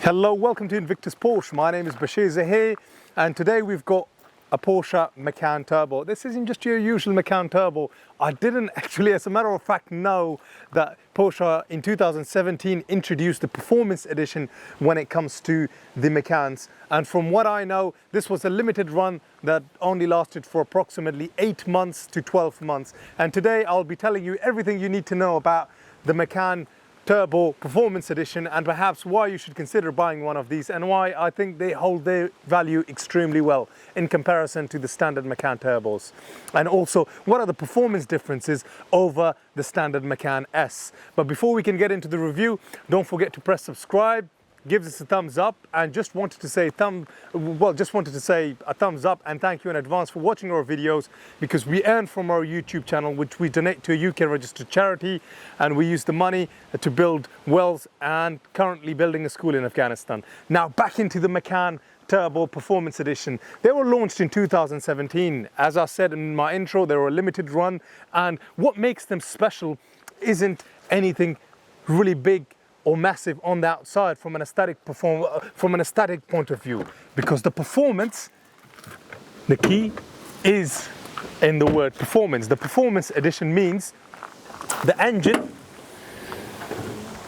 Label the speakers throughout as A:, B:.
A: Hello, welcome to Invictus Porsche. My name is Basheer Zaheer and today we've got a Porsche Macan Turbo. This isn't just your usual Macan Turbo. I didn't actually, as a matter of fact, know that Porsche in 2017 introduced the Performance Edition when it comes to the Macans. And from what I know, this was a limited run that only lasted for approximately 8 months to 12 months. And today I'll be telling you everything you need to know about the Macan Turbo Performance Edition and perhaps why you should consider buying one of these and why I think they hold their value extremely well in comparison to the standard Macan Turbos. And also, what are the performance differences over the standard Macan S? But before we can get into the review, don't forget to press subscribe, give us a thumbs up, and just wanted to say a thumbs up and thank you in advance for watching our videos, because we earn from our YouTube channel, which we donate to a UK registered charity, and we use the money to build wells and currently building a school in Afghanistan. Now back into the Macan Turbo Performance Edition. They were launched in 2017. As I said in my intro, they were a limited run, and what makes them special isn't anything really big or massive on the outside from an aesthetic point of view, because the performance, the key is in the word performance. The Performance Edition means the engine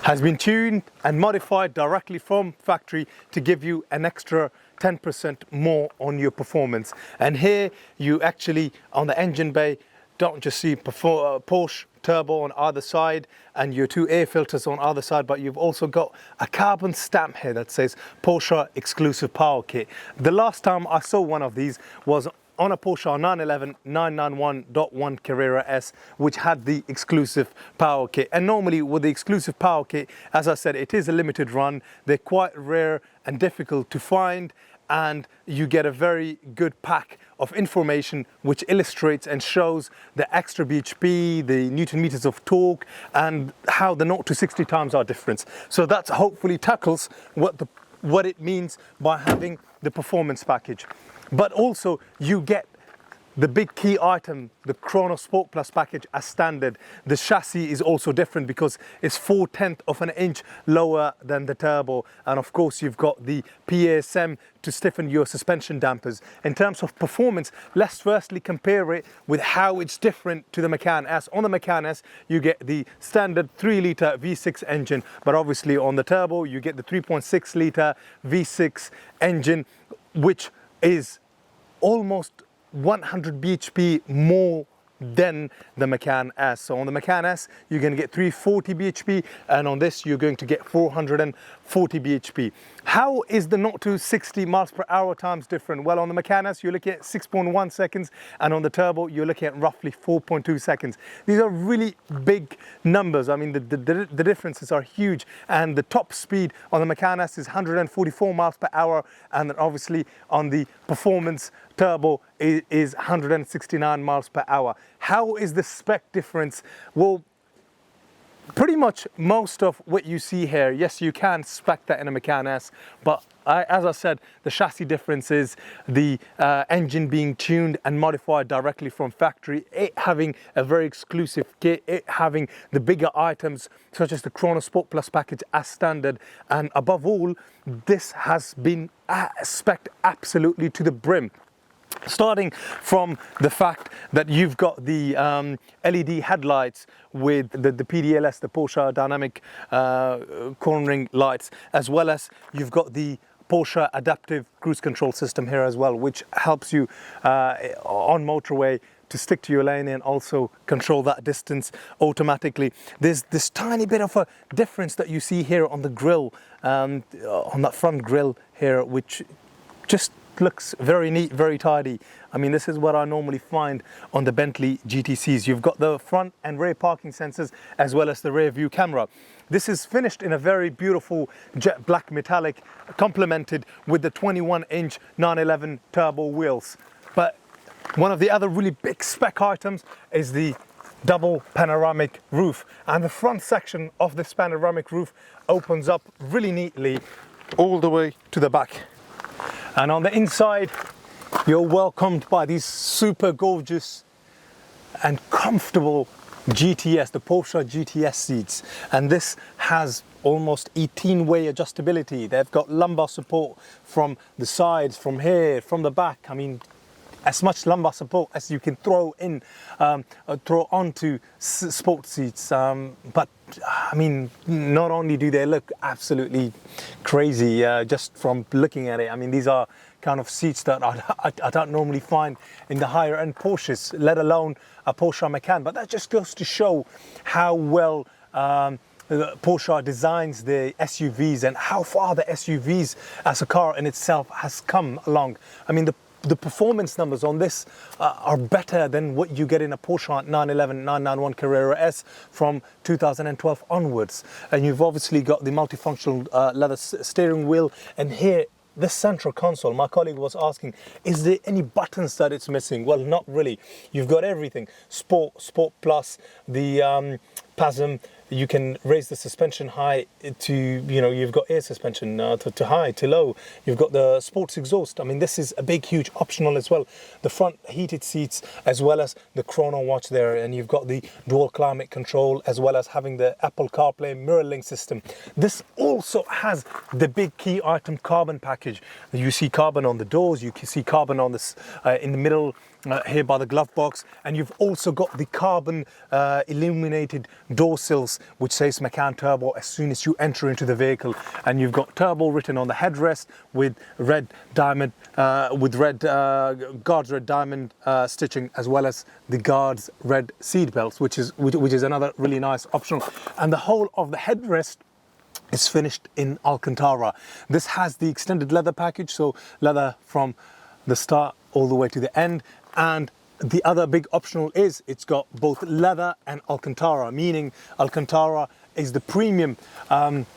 A: has been tuned and modified directly from factory to give you an extra 10% more on your performance. And here you actually, on the engine bay, don't just see Porsche Turbo on either side and your two air filters on either side, but you've also got a carbon stamp here that says Porsche Exclusive Power Kit. The last time I saw one of these was on a Porsche 911 991.1 Carrera S, which had the exclusive power kit. And normally with the exclusive power kit, as I said, it is a limited run. They're quite rare and difficult to find, and you get a very good pack of information which illustrates and shows the extra bhp, the newton meters of torque, and how the 0 to 60 times are different. So that hopefully tackles what it means by having the performance package. But also you get the big key item, the Chrono Sport Plus package, as standard. The chassis is also different because it's 4/10 of an inch lower than the Turbo. And of course, you've got the PASM to stiffen your suspension dampers. In terms of performance, let's firstly compare it with how it's different to the Macan S. On the Macan S, you get the standard 3-litre V6 engine, but obviously on the Turbo, you get the 3.6-litre V6 engine, which is almost 100 bhp more than the Macan S. So on the Macan S, you're going to get 340 bhp, and on this, you're going to get 440 bhp. How is the 0 to 60 miles per hour times different? Well, on the Macan S, you're looking at 6.1 seconds, and on the Turbo, you're looking at roughly 4.2 seconds. These are really big numbers. I mean, the differences are huge, and the top speed on the Macan S is 144 miles per hour, and then obviously on the Performance Turbo is 169 miles per hour. How is the spec difference? Well, pretty much most of what you see here, yes, you can spec that in a Macan S, but as I said, the chassis difference is the engine being tuned and modified directly from factory, it having a very exclusive kit, it having the bigger items such as the Chrono Sport Plus package as standard, and above all, this has been spec'd absolutely to the brim. Starting from the fact that you've got the LED headlights with the PDLS, the Porsche Dynamic Cornering Lights, as well as you've got the Porsche Adaptive Cruise Control System here as well, which helps you on motorway to stick to your lane and also control that distance automatically. There's this tiny bit of a difference that you see here on the grille, on that front grille here, which just looks very neat, very tidy. I mean, this is what I normally find on the Bentley GTCs. You've got the front and rear parking sensors as well as the rear view camera. This is finished in a very beautiful jet black metallic, complemented with the 21-inch 911 turbo wheels. But one of the other really big spec items is the double panoramic roof. And the front section of this panoramic roof opens up really neatly all the way to the back. And on the inside, you're welcomed by these super gorgeous and comfortable GTS, the Porsche GTS seats, and this has almost 18-way adjustability. They've got lumbar support from the sides, from here, from the back. I mean, as much lumbar support as you can throw onto sports seats. But I mean, not only do they look absolutely crazy just from looking at it. I mean, these are kind of seats that I don't normally find in the higher end Porsches, let alone a Porsche Macan. But that just goes to show how well Porsche designs the SUVs and how far the SUVs as a car in itself has come along. I mean, the performance numbers on this are better than what you get in a Porsche 911, 991 Carrera S from 2012 onwards. And you've obviously got the multifunctional leather steering wheel, and here this central console, my colleague was asking, is there any buttons that it's missing? Well, not really. You've got everything. Sport Plus, the PASM, you can raise the suspension high to, you've got air suspension to high, to low. You've got the sports exhaust. I mean, this is a big, huge optional as well. The front heated seats, as well as the chrono watch there. And you've got the dual climate control, as well as having the Apple CarPlay mirror link system. This also has the big key item carbon package. You see carbon on the doors, you can see carbon on this in the middle, here by the glove box, and you've also got the carbon illuminated door sills which says Macan Turbo as soon as you enter into the vehicle, and you've got turbo written on the headrest with red diamond guards red diamond stitching, as well as the guards red seat belts, which is another really nice optional. And the whole of the headrest is finished in Alcantara. This has the extended leather package, so leather from the start all the way to the end. And the other big optional is it's got both leather and Alcantara, meaning Alcantara is the premium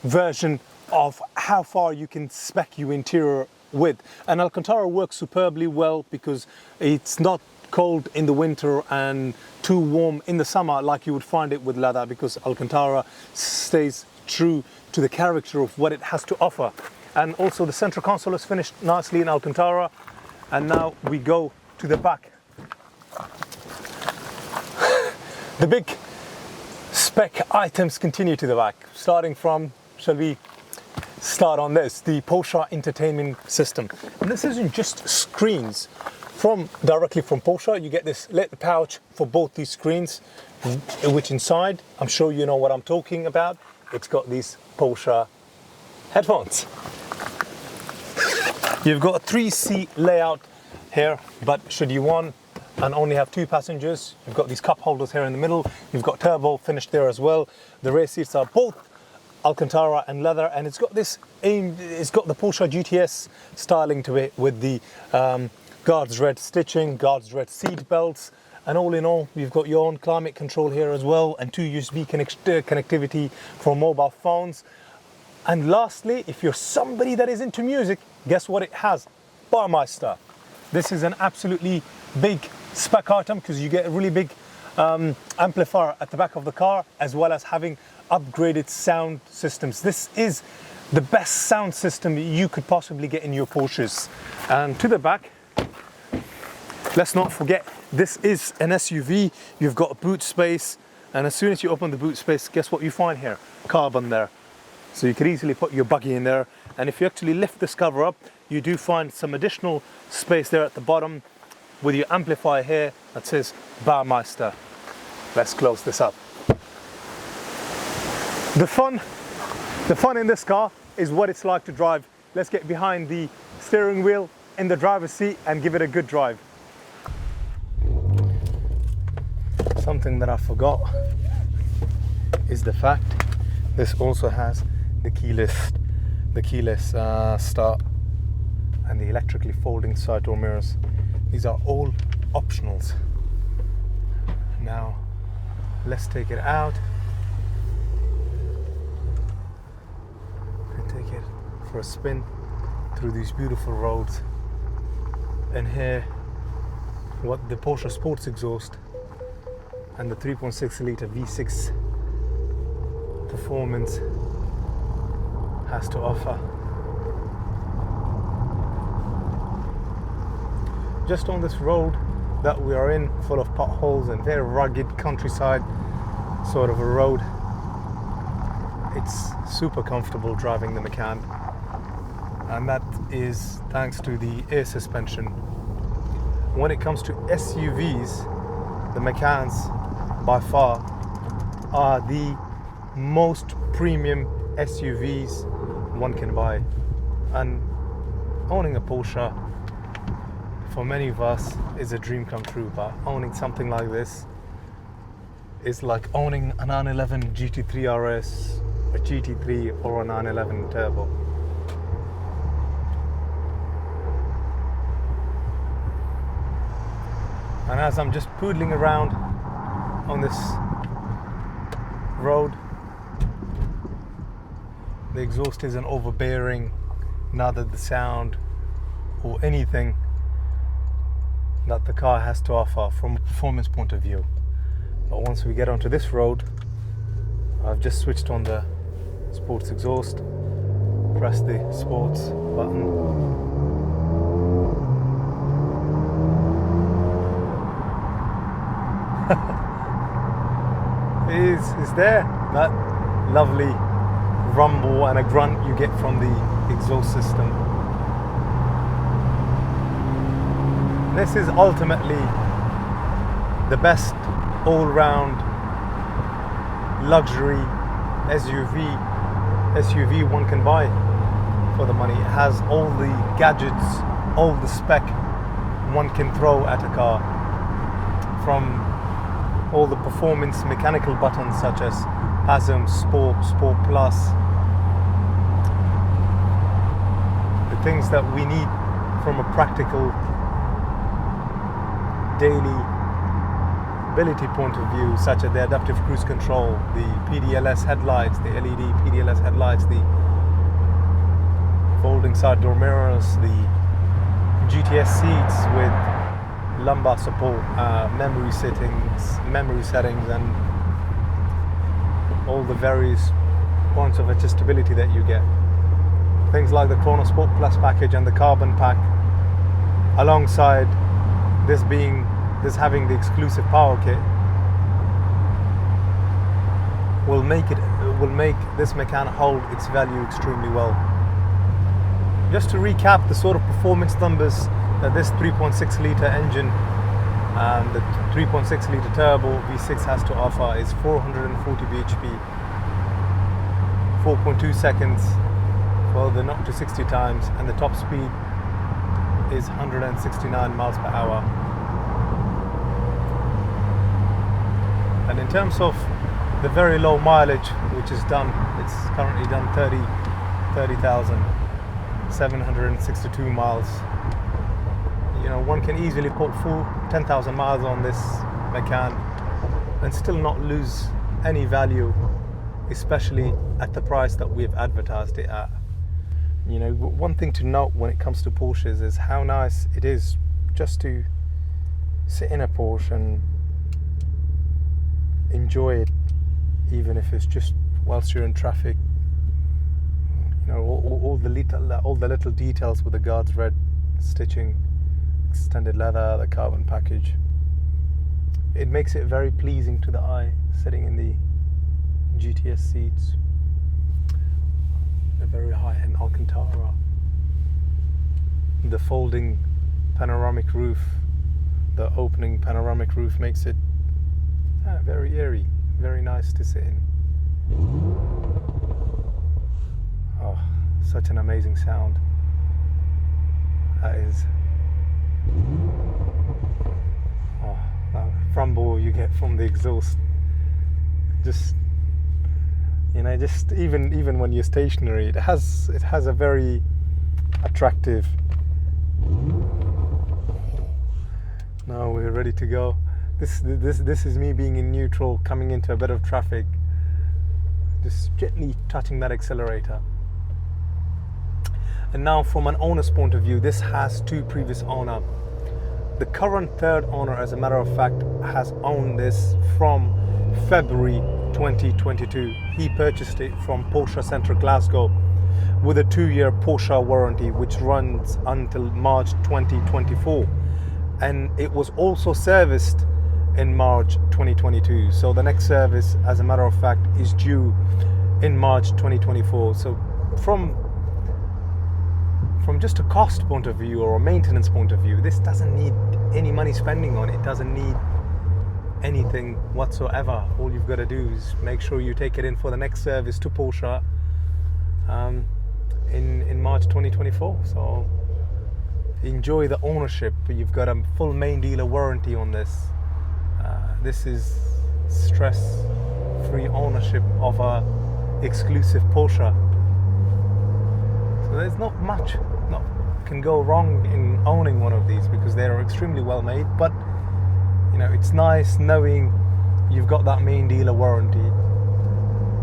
A: version of how far you can spec your interior with. And Alcantara works superbly well because it's not cold in the winter and too warm in the summer like you would find it with leather, because Alcantara stays true to the character of what it has to offer. And also the central console is finished nicely in Alcantara. And now we go to the back. The big spec items continue to the back, starting from, shall we start on this, the Porsche entertainment system. And this isn't just screens. Directly from Porsche, you get this lit pouch for both these screens, which inside, I'm sure you know what I'm talking about, it's got these Porsche headphones. You've got a 3-seat layout here, but should you want and only have 2 passengers, you've got these cup holders here in the middle. You've got turbo finished there as well. The rear seats are both Alcantara and leather, and it's got the Porsche GTS styling to it with the guards red stitching, guards red seat belts, and all in all, you've got your own climate control here as well, and 2 USB connectivity for mobile phones. And lastly, if you're somebody that is into music, guess what it has? Barmeister. This is an absolutely big spec item because you get a really big amplifier at the back of the car, as well as having upgraded sound systems. This is the best sound system you could possibly get in your Porsches. And to the back, let's not forget, this is an SUV. You've got a boot space, and as soon as you open the boot space, guess what you find here? Carbon there. So you could easily put your buggy in there. And if you actually lift this cover up, you do find some additional space there at the bottom with your amplifier here that says Barmeister. Let's close this up. The fun in this car is what it's like to drive. Let's get behind the steering wheel in the driver's seat and give it a good drive. Something that I forgot is the fact this also has the keyless start and the electrically folding side door mirrors. These are all optionals. Now let's take it out and take it for a spin through these beautiful roads. And here, what the Porsche Sports exhaust and the 3.6 litre V6 performance has to offer. Just on this road that we are in, full of potholes and very rugged countryside, sort of a road. It's super comfortable driving the Macan, and that is thanks to the air suspension. When it comes to SUVs, the Macans by far are the most premium SUVs one can buy, and owning a Porsche for many of us is a dream come true, but owning something like this is like owning a 911 GT3 RS, a GT3 or a 911 Turbo. And as I'm just poodling around on this road, the exhaust isn't overbearing, neither the sound or anything that the car has to offer from a performance point of view. But once we get onto this road, I've just switched on the sports exhaust, press the sports button. Is there that lovely rumble and a grunt you get from the exhaust system. This is ultimately the best all-round luxury SUV one can buy for the money. It has all the gadgets, all the spec one can throw at a car, from all the performance mechanical buttons such as PASM, Sport, Sport Plus, the things that we need from a practical daily ability point of view, such as the adaptive cruise control, the PDLS headlights, the LED PDLS headlights, the folding side door mirrors, the GTS seats with lumbar support, memory settings, and all the various points of adjustability that you get. Things like the Chrono Sport Plus package and the carbon pack, alongside this having the exclusive power kit, will make this Macan hold its value extremely well. Just to recap the sort of performance numbers that this 3.6 litre engine and the 3.6 litre turbo V6 has to offer is 440 bhp, 4.2 seconds for the 0 to 60 times, and the top speed is 169 miles per hour. And in terms of the very low mileage, which is done, it's currently done 30,762 miles. You know, one can easily put full 10,000 miles on this Macan and still not lose any value, especially at the price that we've advertised it at. You know, one thing to note when it comes to Porsches is how nice it is just to sit in a Porsche and enjoy it, even if it's just whilst you're in traffic. You know, all the little details with the guards red stitching, extended leather, the carbon package. It makes it very pleasing to the eye sitting in the GTS seats. A very high-end Alcantara. The folding panoramic roof, the opening panoramic roof makes it very airy, very nice to sit in. Oh, such an amazing sound. That is. Oh, that rumble you get from the exhaust. Just, you know, just even when you're stationary, it has a very attractive. Now we're ready to go. This is me being in neutral, coming into a bit of traffic, just gently touching that accelerator. And now from an owner's point of view, this has two previous owners. The current third owner, as a matter of fact, has owned this from February 2022. He purchased it from Porsche Centre Glasgow with a 2-year Porsche warranty, which runs until March 2024. And it was also serviced in March 2022. So the next service, as a matter of fact, is due in March 2024. So from just a cost point of view or a maintenance point of view, this doesn't need any money spending on it. It doesn't need anything whatsoever. All you've got to do is make sure you take it in for the next service to Porsche in March 2024. So enjoy the ownership. You've got a full main dealer warranty on this. This is stress-free ownership of a exclusive Porsche. So there's not much can go wrong in owning one of these, because they are extremely well made. But you know, it's nice knowing you've got that main dealer warranty,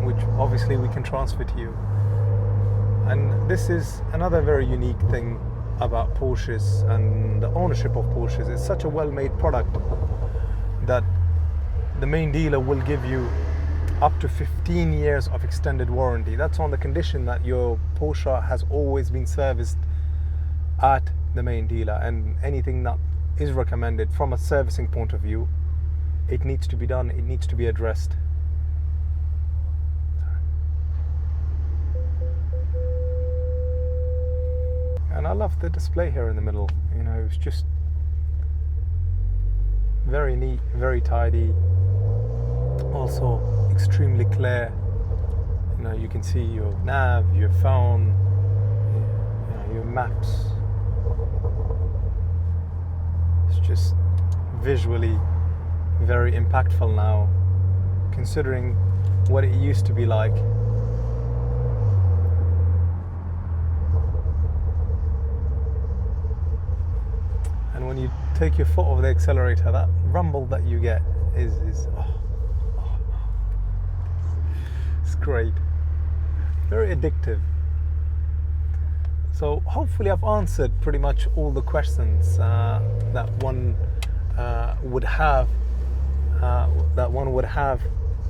A: which obviously we can transfer to you. And this is another very unique thing about Porsches and the ownership of Porsches. It's such a well-made product that the main dealer will give you up to 15 years of extended warranty. That's on the condition that your Porsche has always been serviced at the main dealer, and anything that is recommended from a servicing point of view, it needs to be done, it needs to be addressed. And I love the display here in the middle. You know, it's just very neat, very tidy, also extremely clear. You know, you can see your nav, your phone, you know, your maps. It's just visually very impactful now, considering what it used to be like. And when you take your foot off the accelerator, that rumble that you get is it's great, very addictive. So hopefully I've answered pretty much all the questions that one would have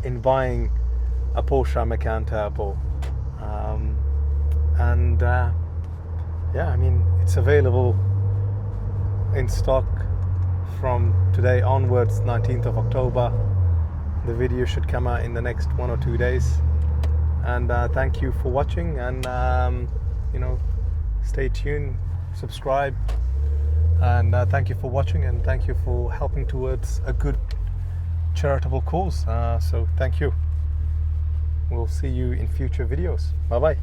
A: in buying a Porsche Macan Turbo. Yeah, I mean, it's available in stock from today onwards, 19th of October. The video should come out in the next 1 or 2 days. And thank you for watching, and you know, stay tuned, subscribe, and thank you for watching, and thank you for helping towards a good charitable cause. So thank you. We'll see you in future videos. Bye bye.